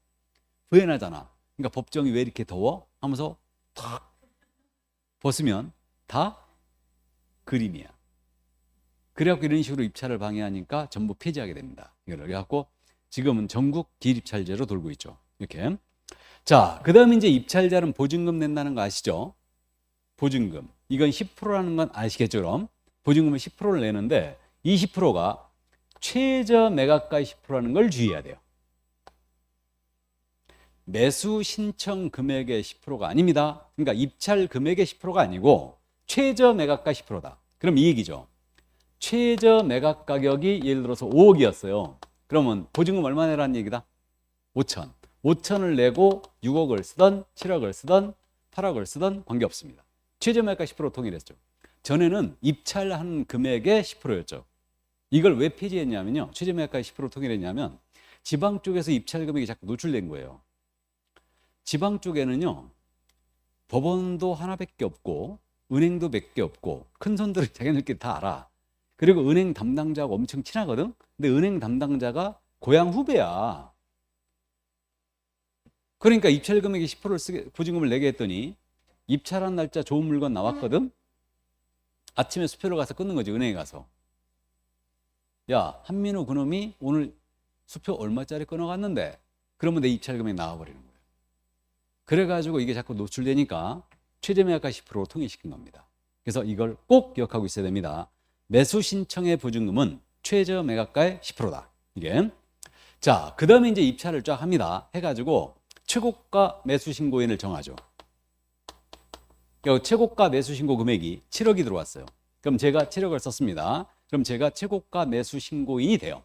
Speaker 1: 후회나잖아. 그러니까 법정이 왜 이렇게 더워? 하면서 탁 벗으면 다 그림이야. 그래갖고 이런 식으로 입찰을 방해하니까 전부 폐지하게 됩니다. 이걸 그래갖고 지금은 전국 기일입찰제로 돌고 있죠. 이렇게. 자, 그 다음에 이제 입찰자는 보증금 낸다는 거 아시죠? 보증금. 이건 10%라는 건 아시겠죠, 그럼? 보증금은 10%를 내는데 20%가 최저 매각가의 10%라는 걸 주의해야 돼요. 매수 신청 금액의 10%가 아닙니다. 그러니까 입찰 금액의 10%가 아니고 최저 매각가 10%다. 그럼 이 얘기죠. 최저 매각 가격이 예를 들어서 5억이었어요. 그러면 보증금 얼마 내라는 얘기다? 5천. 5천을 내고 6억을 쓰던 7억을 쓰던 8억을 쓰던 관계없습니다. 최저 매각가 10% 통일했죠. 전에는 입찰한 금액의 10%였죠. 이걸 왜 폐지했냐면요. 최저 매각가 10% 통일했냐면 지방 쪽에서 입찰 금액이 자꾸 노출된 거예요. 지방 쪽에는요. 법원도 하나밖에 없고 은행도 몇 개 없고 큰 손들은 자기네들끼리 다 알아. 그리고 은행 담당자하고 엄청 친하거든. 근데 은행 담당자가 고향 후배야. 그러니까 입찰 금액의 10%를 보증금을 내게 했더니 입찰한 날짜 좋은 물건 나왔거든. 아침에 수표를 가서 끊는 거지, 은행에 가서. 야, 한민우 그놈이 오늘 수표 얼마짜리 끊어갔는데, 그러면 내 입찰 금액 나와버리는 거예요. 그래가지고 이게 자꾸 노출되니까 최저 매각가 10%로 통일시킨 겁니다. 그래서 이걸 꼭 기억하고 있어야 됩니다. 매수 신청의 보증금은 최저 매각가의 10%다. 이게. 자, 그 다음에 이제 입찰을 쫙 합니다. 해가지고 최고가 매수 신고인을 정하죠. 최고가 매수 신고 금액이 7억이 들어왔어요. 그럼 제가 7억을 썼습니다. 그럼 제가 최고가 매수 신고인이 돼요.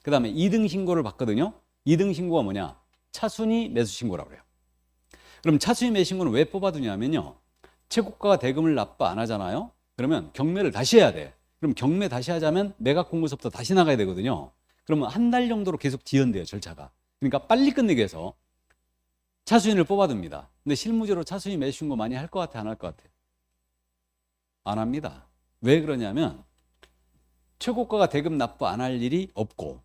Speaker 1: 그 다음에 2등 신고를 받거든요. 2등 신고가 뭐냐? 차순위 매수 신고라고 그래요. 그럼 차순위 매수 신고는 왜 뽑아두냐면요. 최고가가 대금을 납부 안 하잖아요. 그러면 경매를 다시 해야 돼. 그럼 경매 다시 하자면 매각 공고서부터 다시 나가야 되거든요. 그러면 한 달 정도로 계속 지연돼요, 절차가. 그러니까 빨리 끝내기 위해서 차순위를 뽑아둡니다. 근데 실무적으로 차순위 매수 신고 많이 할 것 같아, 안 할 것 같아? 안 합니다. 왜 그러냐면 최고가가 대금 납부 안 할 일이 없고,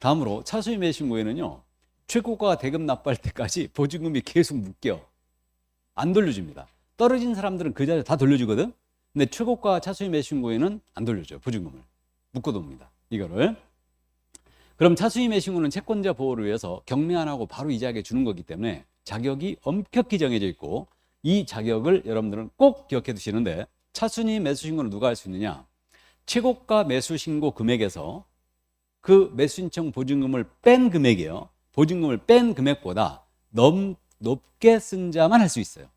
Speaker 1: 다음으로 차순위 매수 신고에는요, 최고가가 대금 납부할 때까지 보증금이 계속 묶여. 안 돌려줍니다. 떨어진 사람들은 그 자리에 다 돌려주거든. 근데 최고가 차순위 매수 신고에는 안 돌려줘요. 보증금을 묶어둡니다. 이거를. 그럼 차순위 매수 신고는 채권자 보호를 위해서 경매 안 하고 바로 이자에게 주는 거기 때문에 자격이 엄격히 정해져 있고, 이 자격을 여러분들은 꼭 기억해 두시는데, 차순위 매수 신고는 누가 할 수 있느냐? 최고가 매수 신고 금액에서 그 매수 신청 보증금을 뺀 금액이에요. 보증금을 뺀 금액보다 높게 쓴 자만 할 수 있어요.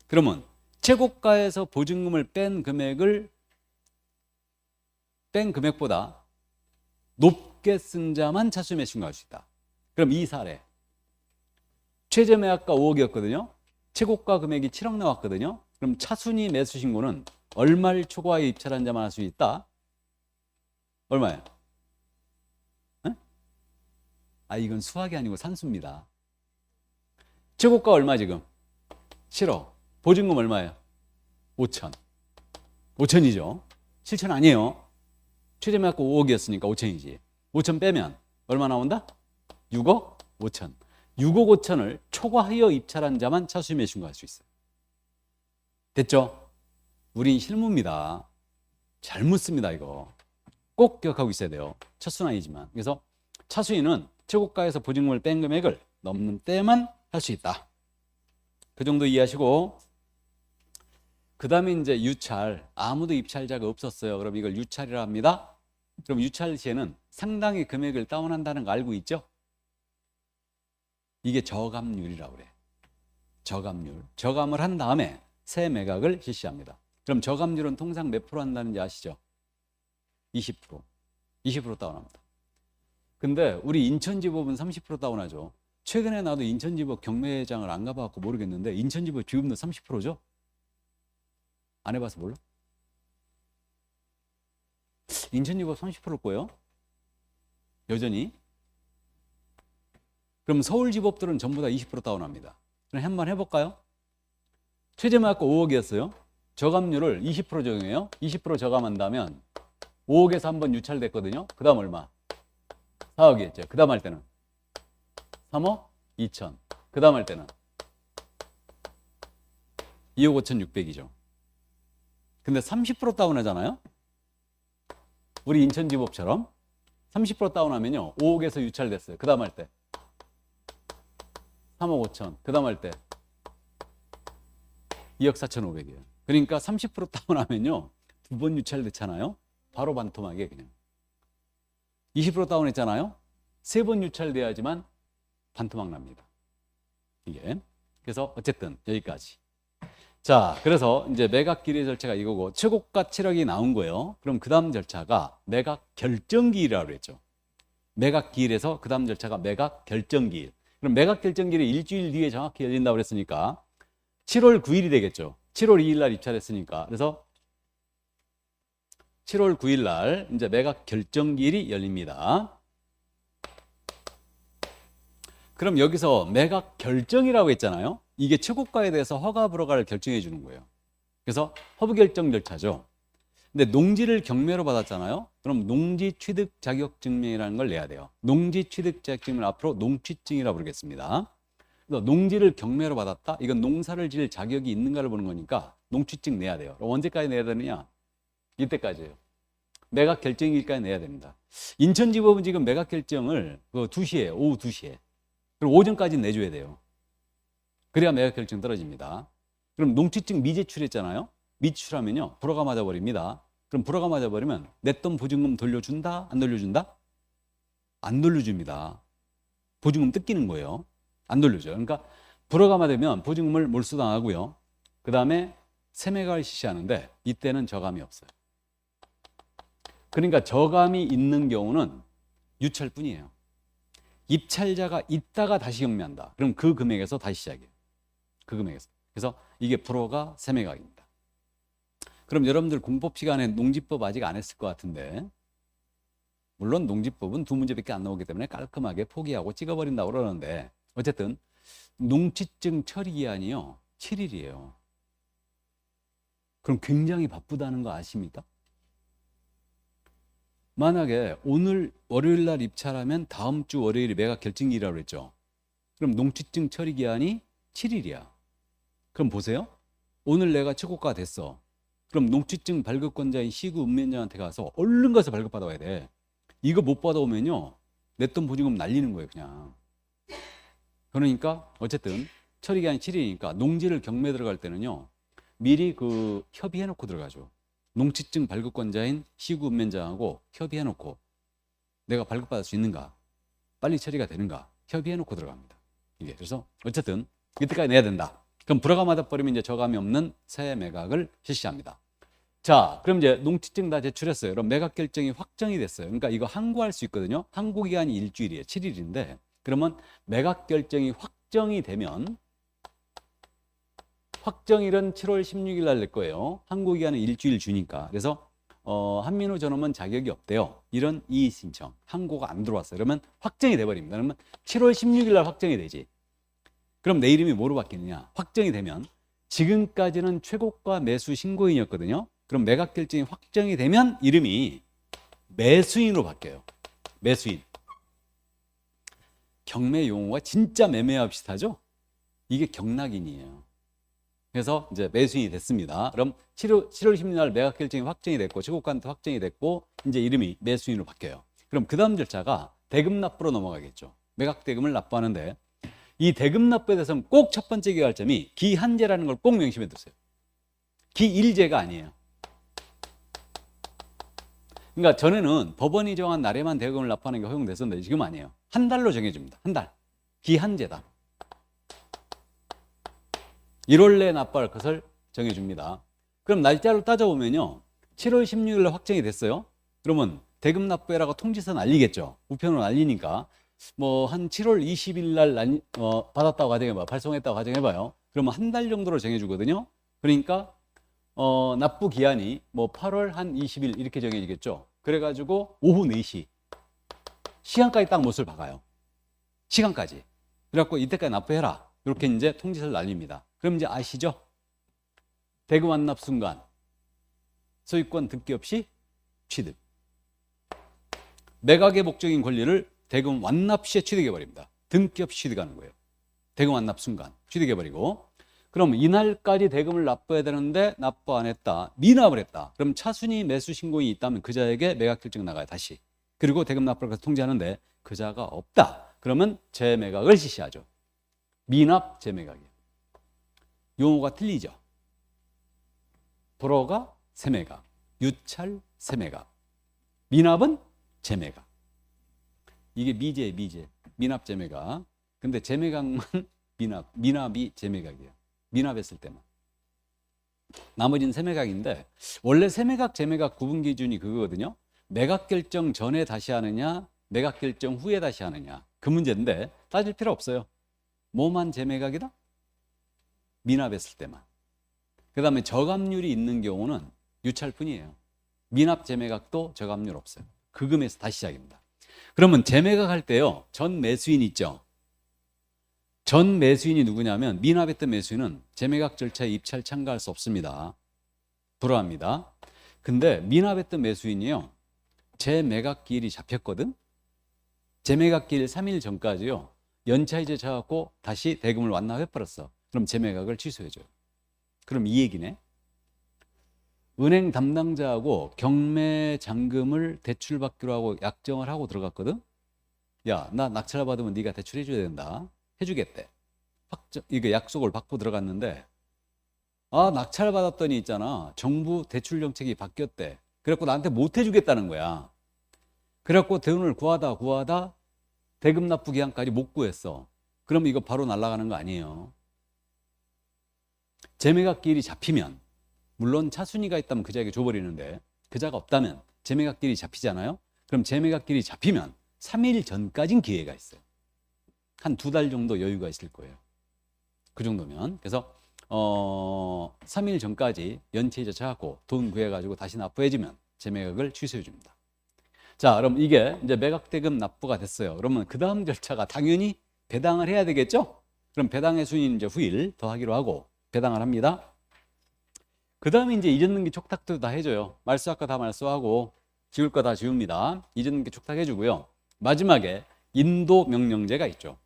Speaker 1: 그러면 최고가에서 보증금을 뺀 금액보다 높게 쓴 자만 차순위 매수 신고할 수 있다. 그럼 이 사례, 최저 매각가 5억이었거든요. 최고가 금액이 7억 나왔거든요. 그럼 차순위 매수 신고는 얼마를 초과하여 입찰한 자만 할 수 있다? 얼마예요? 에? 아, 이건 수학이 아니고 산수입니다. 최고가 얼마 지금? 7억. 보증금 얼마예요? 5천. 5천이죠. 7천 아니에요. 최저 매각가 5억이었으니까 5천이지. 5천 빼면 얼마 나온다? 6억 5천. 6억 5천을 초과하여 입찰한 자만 차순위 매수 신고할 수 있어요. 됐죠? 우린 실무입니다. 잘 묻습니다, 이거. 꼭 기억하고 있어야 돼요. 첫 수는 아니지만. 그래서 차순위는 최고가에서 보증금을 뺀 금액을 넘는 때만 할 수 있다. 그 정도 이해하시고, 그 다음에 이제 유찰. 아무도 입찰자가 없었어요. 그럼 이걸 유찰이라 합니다. 그럼 유찰 시에는 상당히 금액을 다운한다는 거 알고 있죠? 이게 저감률이라고 그래. 저감률. 저감을 한 다음에 새 매각을 실시합니다. 그럼 저감률은 통상 몇 프로 한다는지 아시죠? 20%. 20% 다운합니다. 근데 우리 인천지법은 30% 다운하죠. 최근에 나도 인천지법 경매장을 안 가봐갖고 모르겠는데 인천지법 지급률 30%죠? 안 해봐서 몰라? 인천지법 30%일 거예요. 여전히. 그럼 서울지법들은 전부 다 20% 다운합니다. 그럼 한번 해볼까요? 최저 매각가 5억이었어요. 저감률을 20% 적용해요. 20% 저감한다면 5억에서 한번 유찰됐거든요. 그 다음 얼마? 4억이었죠. 그 다음 할 때는 3억 2천. 그 다음 할 때는 2억 5천6백이죠. 근데 30% 다운하잖아요. 우리 인천지법처럼 30% 다운하면요 5억에서 유찰됐어요. 그 다음 할 때 3억 5천. 그 다음 할 때 2억 4,500이에요. 그러니까 30% 다운하면요. 두 번 유찰됐잖아요. 바로 반토막이에요, 그냥. 20% 다운했잖아요. 세 번 유찰돼야지만 반토막 납니다. 이게. 그래서 어쨌든 여기까지. 자, 그래서 이제 매각 기일의 절차가 이거고 최고가 7억이 나온 거예요. 그럼 그 다음 절차가 매각 결정기일이라고 그랬죠. 매각 기일에서 그 다음 절차가 매각 결정기일. 그럼 매각 결정기일이 일주일 뒤에 정확히 열린다고 그랬으니까 7월 9일이 되겠죠. 7월 2일 날 입찰했으니까. 그래서 7월 9일 날 이제 매각 결정기일이 열립니다. 그럼 여기서 매각 결정이라고 했잖아요. 이게 최고가에 대해서 허가 불허가를 결정해 주는 거예요. 그래서 허브 결정 절차죠. 근데 농지를 경매로 받았잖아요. 그럼 농지 취득 자격 증명이라는 걸 내야 돼요. 농지 취득 자격 증명을 앞으로 농취증이라고 부르겠습니다. 그래서 농지를 경매로 받았다. 이건 농사를 지을 자격이 있는가를 보는 거니까 농취증 내야 돼요. 그럼 언제까지 내야 되느냐? 이때까지예요. 매각 결정일까지 내야 됩니다. 인천지법은 지금 매각 결정을 2시에, 오후 2시에. 그럼 오전까지 내줘야 돼요. 그래야 매각 결정 떨어집니다. 그럼 농취증 미제출했잖아요. 미제출하면요. 불허가 맞아버립니다. 그럼 불허가 맞아버리면 냈던 보증금 돌려준다? 안 돌려준다? 안 돌려줍니다. 보증금 뜯기는 거예요. 안 돌려줘요. 그러니까 불허가 맞으면 보증금을 몰수당하고요. 그 다음에 세매각을 실시하는데 이때는 저감이 없어요. 그러니까 저감이 있는 경우는 유찰뿐이에요. 입찰자가 있다가 다시 경매한다. 그럼 그 금액에서 다시 시작해요. 그 금액에서. 그래서 이게 불허가 세매각입니다. 그럼 여러분들 공법 시간에 농지법 아직 안 했을 것 같은데, 물론 농지법은 2문제밖에 안 나오기 때문에 깔끔하게 포기하고 찍어버린다고 그러는데, 어쨌든 농취증 처리 기한이요 7일이에요. 그럼 굉장히 바쁘다는 거 아십니까? 만약에 오늘 월요일 날 입찰하면 다음 주 월요일이 매각 결정일이라고 그랬죠. 그럼 농취증 처리 기한이 7일이야. 그럼 보세요. 오늘 내가 최고가 됐어. 그럼 농취증 발급권자인 시구 읍면장한테 가서 얼른 가서 발급받아와야 돼. 이거 못 받아오면요. 냈던 보증금 날리는 거예요, 그냥. 그러니까 어쨌든 처리 기한이 7일이니까 농지를 경매 들어갈 때는요. 미리 협의해놓고 들어가죠. 농취증 발급권자인 시구 읍면장하고 협의해놓고 내가 발급받을 수 있는가, 빨리 처리가 되는가 협의해놓고 들어갑니다. 이게 그래서 어쨌든 이때까지 내야 된다. 그럼 불허가 맞아버리면 이제 저감이 없는 새 매각을 실시합니다. 자, 그럼 이제 농취증 다 제출했어요. 그럼 매각 결정이 확정이 됐어요. 그러니까 이거 항고할 수 있거든요. 항고 기간이 일주일이에요. 7일인데 그러면 매각 결정이 확정이 되면 확정일은 7월 16일 날 낼 거예요. 항고 기간은 일주일 주니까. 그래서 한민호 전업은 자격이 없대요. 이런 이의 신청. 항고가 안 들어왔어요. 그러면 확정이 돼 버립니다. 그러면 7월 16일 날 확정이 되지. 그럼 내 이름이 뭐로 바뀌느냐? 확정이 되면 지금까지는 최고가 매수 신고인이었거든요. 그럼 매각 결정이 확정이 되면 이름이 매수인으로 바뀌어요. 매수인. 경매 용어가 진짜 매매와 비슷하죠? 이게 경락인이에요. 그래서 이제 매수인이 됐습니다. 그럼 7월 16일 날 매각 결정이 확정이 됐고 최고가한테 확정이 됐고 이제 이름이 매수인으로 바뀌어요. 그럼 그 다음 절차가 대금 납부로 넘어가겠죠. 매각 대금을 납부하는데 이 대금 납부에 대해서는 꼭 첫 번째 기할점이 기한제라는 걸 꼭 명심해 두세요. 기일제가 아니에요. 그러니까 전에는 법원이 정한 날에만 대금을 납부하는 게 허용됐었는데 지금 아니에요. 한 달로 정해줍니다. 한 달. 기한제다. 1월 내에 납부할 것을 정해줍니다. 그럼 날짜로 따져보면요. 7월 16일 날 확정이 됐어요. 그러면 대금 납부해라고 통지서 날리겠죠. 우편으로 날리니까 뭐 한 7월 20일 날 받았다고 가정해봐요. 발송했다고 가정해봐요. 그러면 한 달 정도로 정해주거든요. 그러니까 납부 기한이 뭐 8월 한 20일 이렇게 정해지겠죠. 그래가지고 오후 4시 시간까지 딱 못을 박아요. 시간까지. 그래갖고 이때까지 납부해라. 이렇게 이제 통지서를 날립니다. 그럼 이제 아시죠? 대금 완납 순간 소유권 등기 없이 취득. 매각의 목적인 권리를 대금 완납 시에 취득해버립니다. 등기 없이 취득하는 거예요. 대금 완납 순간 취득해버리고 그럼 이날까지 대금을 납부해야 되는데 납부 안 했다. 미납을 했다. 그럼 차순위 매수 신고인이 있다면 그자에게 매각 결정 나가요. 다시. 그리고 대금 납부를 가서 통지하는데 그자가 없다. 그러면 재매각을 실시하죠. 미납 재매각이에요. 용어가 틀리죠. 불어가 세매각, 유찰 세매각, 미납은 제매각. 이게 미제예요, 미제. 미납 제매각. 근데 제매각만 미납이 제매각이에요. 미납했을 때만. 나머지는 세매각인데 원래 세매각, 제매각 구분 기준이 그거거든요. 매각 결정 전에 다시 하느냐, 매각 결정 후에 다시 하느냐. 그 문제인데 따질 필요 없어요. 뭐만 제매각이다? 미납했을 때만. 그 다음에 저감률이 있는 경우는 유찰뿐이에요. 미납 제매각도 저감률 없어요. 그 금에서 다시 시작입니다. 그러면 제매각 할 때요, 전 매수인 있죠. 전 매수인이 누구냐면 미납했던 매수인은 제매각 절차에 입찰 참가할 수 없습니다. 불허합니다. 근데 미납했던 매수인이요, 제매각 기일이 잡혔거든. 제매각 기일 3일 전까지요, 연차이자 쳐갖고 다시 대금을 완납해버렸어. 그럼 제매각을 취소해줘요. 그럼 이 얘기네. 은행 담당자하고 경매 잔금을 대출받기로 하고 약정을 하고 들어갔거든. 야, 나 낙찰 받으면 네가 대출해줘야 된다. 해주겠대. 이게 약속을 받고 들어갔는데, 아, 낙찰 받았더니 있잖아, 정부 대출 정책이 바뀌었대. 그래갖고 나한테 못 해주겠다는 거야. 그래갖고 돈을 구하다 대금 납부 기한까지 못 구했어. 그럼 이거 바로 날아가는 거 아니에요. 제매각 기일이 잡히면, 물론 차순위가 있다면 그자에게 줘버리는데 그자가 없다면 제매각 기일이 잡히잖아요. 그럼 제매각 기일이 잡히면 3일 전까진 기회가 있어요. 한 2달 정도 여유가 있을 거예요. 그 정도면. 그래서 3일 전까지 연체이자 쳐갖고 돈 구해가지고 다시 납부해주면 제매각을 취소해줍니다. 자, 그럼 이게 이제 매각대금 납부가 됐어요. 그러면 그 다음 절차가 당연히 배당을 해야 되겠죠? 그럼 배당의 순위는 이제 후일 더하기로 하고 배당을 합니다. 그 다음에 이제 잊었는 게 촉탁도 다 해줘요. 말소할 거 다 말소하고 지울 거 다 지웁니다. 잊었는 게 촉탁해주고요. 마지막에 인도 명령제가 있죠.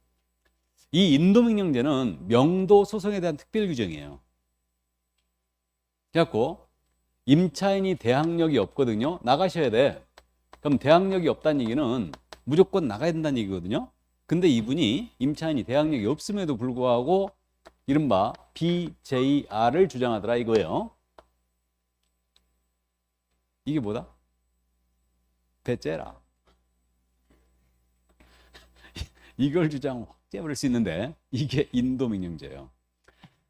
Speaker 1: 이 인도 명령제는 명도 소송에 대한 특별 규정이에요. 그래갖고 임차인이 대항력이 없거든요. 나가셔야 돼. 그럼 대항력이 없다는 얘기는 무조건 나가야 된다는 얘기거든요. 근데 이분이 임차인이 대항력이 없음에도 불구하고 이른바 BJR을 주장하더라 이거예요. 이게 뭐다? 배째라. 이걸 주장 확 째버릴 수 있는데 이게 인도명령제예요.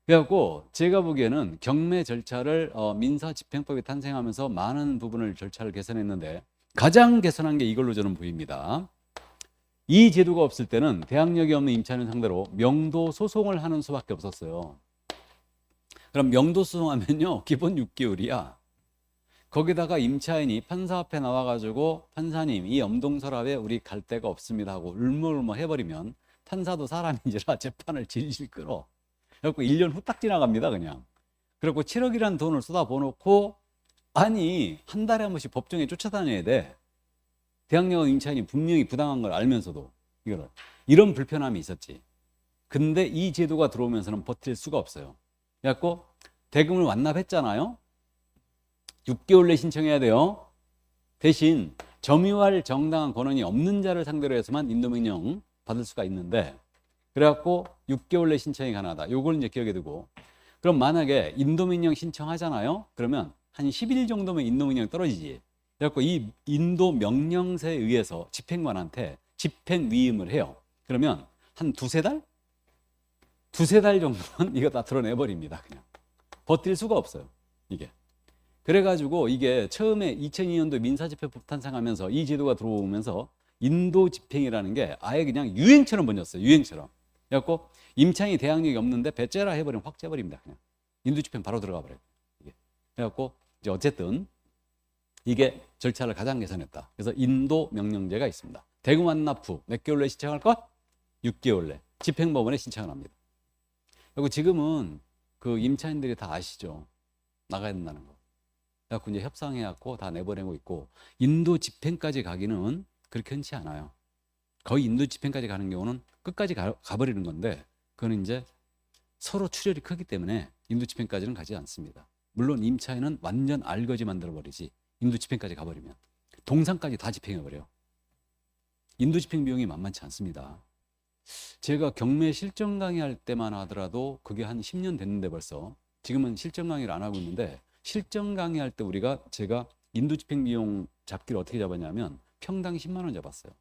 Speaker 1: 그래갖고 제가 보기에는 경매 절차를 민사집행법이 탄생하면서 많은 부분을 절차를 개선했는데 가장 개선한 게 이걸로 저는 보입니다. 이 제도가 없을 때는 대항력이 없는 임차인을 상대로 명도 소송을 하는 수밖에 없었어요. 그럼 명도 소송하면요 기본 6개월이야. 거기다가 임차인이 판사 앞에 나와가지고 판사님 이 엄동설합에 우리 갈 데가 없습니다 하고 울먹울먹 해버리면 판사도 사람인지라 재판을 질질 끌어. 그래갖고 1년 후딱 지나갑니다 그냥. 그리고 7억이라는 돈을 쏟아부어놓고 아니 한 달에 한 번씩 법정에 쫓아다녀야 돼. 대항력 임차인이 분명히 부당한 걸 알면서도 이거를. 이런 불편함이 있었지. 근데 이 제도가 들어오면서는 버틸 수가 없어요. 그래갖고 대금을 완납했잖아요. 6개월 내 신청해야 돼요. 대신 점유할 정당한 권한이 없는 자를 상대로 해서만 인도명령 받을 수가 있는데 그래갖고 6개월 내 신청이 가능하다. 요걸 이제 기억해 두고 그럼 만약에 인도명령 신청하잖아요. 그러면 한 10일 정도면 인도명령 떨어지지. 그래갖고 이 인도명령세에 의해서 집행관한테 집행위임을 해요. 그러면 한 2-3달? 2-3달 정도는 이거 다 드러내버립니다. 그냥 버틸 수가 없어요. 이게. 그래가지고 이게 처음에 2002년도 민사집행법 탄생하면서 이 제도가 들어오면서 인도집행이라는 게 아예 그냥 유행처럼 번졌어요. 유행처럼. 그래갖고 임차인이 대항력이 없는데 배째라 해버리면 확 째버립니다. 그냥 인도집행 바로 들어가 버려요. 이게. 그래갖고 이제 어쨌든 이게 절차를 가장 개선했다. 그래서 인도명령제가 있습니다. 대금 완납 후 몇 개월 내에 신청할 것? 6개월 내 집행법원에 신청을 합니다. 그리고 지금은 그 임차인들이 다 아시죠. 나가야 된다는 거. 그래갖고 이제 협상해갖고 다 내보내고 있고 인도 집행까지 가기는 그렇게 흔치 않아요. 거의 인도 집행까지 가는 경우는 끝까지 가버리는 건데 그거는 이제 서로 출혈이 크기 때문에 인도 집행까지는 가지 않습니다. 물론 임차인은 완전 알거지 만들어버리지 인도 집행까지 가버리면 동상까지 다 집행해버려요. 인도 집행 비용이 만만치 않습니다. 제가 경매 실전 강의할 때만 하더라도 그게 한 10년 됐는데 벌써 지금은 실전 강의를 안 하고 있는데 실전 강의할 때 제가 인도 집행 비용 잡기를 어떻게 잡았냐면 평당 10만 원 잡았어요.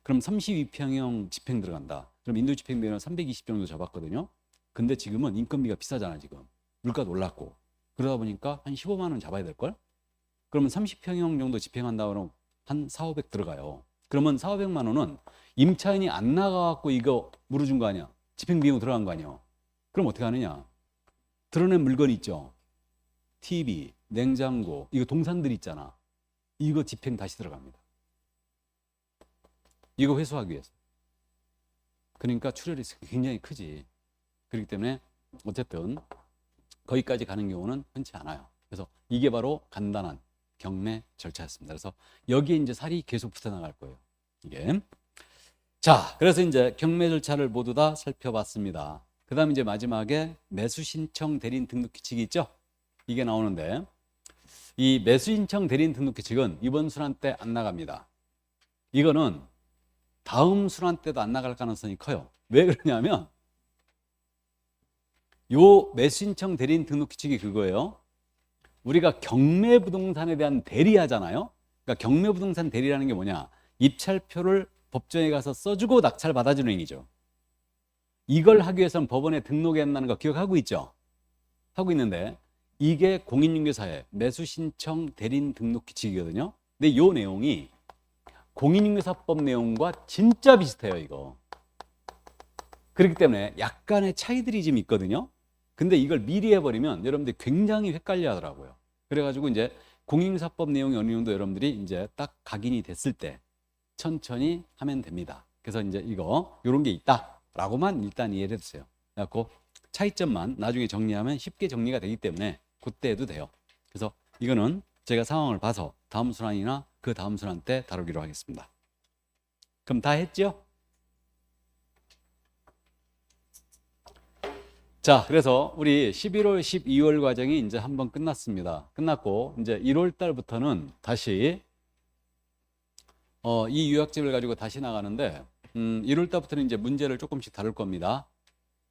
Speaker 1: 그럼 32평형 집행 들어간다. 그럼 인도 집행 비용은 320 정도 잡았거든요. 근데 지금은 인건비가 비싸잖아, 지금. 물가도 올랐고. 그러다 보니까 한 15만 원 잡아야 될걸? 그러면 30평형 정도 집행한다 그러면 한 4, 500 들어가요. 그러면 4, 500만 원은 임차인이 안 나가갖고 이거 물어준 거 아니야. 집행 비용 들어간 거 아니야. 그럼 어떻게 하느냐? 드러낸 물건 있죠. TV, 냉장고, 이거 동산들 있잖아. 이거 집행 다시 들어갑니다. 이거 회수하기 위해서. 그러니까 출혈 리스크 굉장히 크지. 그렇기 때문에 어쨌든 거기까지 가는 경우는 흔치 않아요. 그래서 이게 바로 간단한 경매 절차였습니다. 그래서 여기에 이제 살이 계속 붙어 나갈 거예요. 이게. 자, 그래서 이제 경매 절차를 모두 다 살펴봤습니다. 그 다음 이제 마지막에 매수 신청 대리인 등록 규칙이 있죠? 이게 나오는데, 이 매수 신청 대리인 등록 규칙은 이번 순환 때 안 나갑니다. 이거는 다음 순환 때도 안 나갈 가능성이 커요. 왜 그러냐면, 요 매수 신청 대리인 등록 규칙이 그거예요. 우리가 경매 부동산에 대한 대리하잖아요. 그러니까 경매 부동산 대리라는 게 뭐냐? 입찰표를 법정에 가서 써주고 낙찰 받아주는 행위죠. 이걸 하기 위해서는 법원에 등록해야 한다는 거 기억하고 있죠? 하고 있는데 이게 공인중개사의 매수신청 대리인 등록 규칙이거든요. 근데 이 내용이 공인중개사법 내용과 진짜 비슷해요, 이거. 그렇기 때문에 약간의 차이들이 좀 있거든요. 근데 이걸 미리 해버리면 여러분들이 굉장히 헷갈려 하더라고요. 그래가지고 이제 공인중개사법 내용이 어느 정도 여러분들이 이제 딱 각인이 됐을 때 천천히 하면 됩니다. 그래서 이제 요런 게 있다라고만 일단 이해를 해주세요. 그래갖고 차이점만 나중에 정리하면 쉽게 정리가 되기 때문에 그때 해도 돼요. 그래서 이거는 제가 상황을 봐서 다음 순환이나 그 다음 순환 때 다루기로 하겠습니다. 그럼 다 했죠? 자, 그래서 우리 11월, 12월 과정이 이제 한번 끝났습니다. 끝났고 이제 1월 달부터는 다시 이 요약집을 가지고 다시 나가는데 1월 달부터는 이제 문제를 조금씩 다룰 겁니다.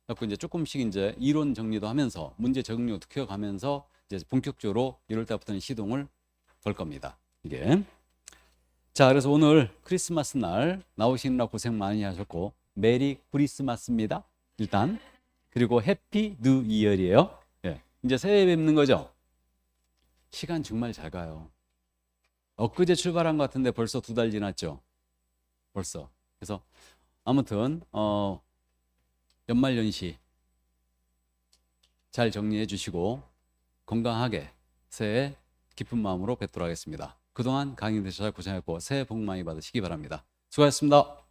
Speaker 1: 그래서 이제 조금씩 이제 이론 정리도 하면서 문제 적응력도 키워가면서 이제 본격적으로 1월 달부터는 시동을 걸 겁니다. 이게. 자, 그래서 오늘 크리스마스 날 나오시느라 고생 많이 하셨고 메리 크리스마스입니다. 일단. 그리고 해피 뉴 이어리에요. 예. 이제 새해 뵙는 거죠. 시간 정말 잘 가요. 엊그제 출발한 것 같은데 벌써 2달 지났죠. 벌써. 그래서 아무튼 연말연시 잘 정리해 주시고 건강하게 새해 기쁜 마음으로 뵙도록 하겠습니다. 그동안 강의 들으셔서 고생했고 새해 복 많이 받으시기 바랍니다. 수고하셨습니다.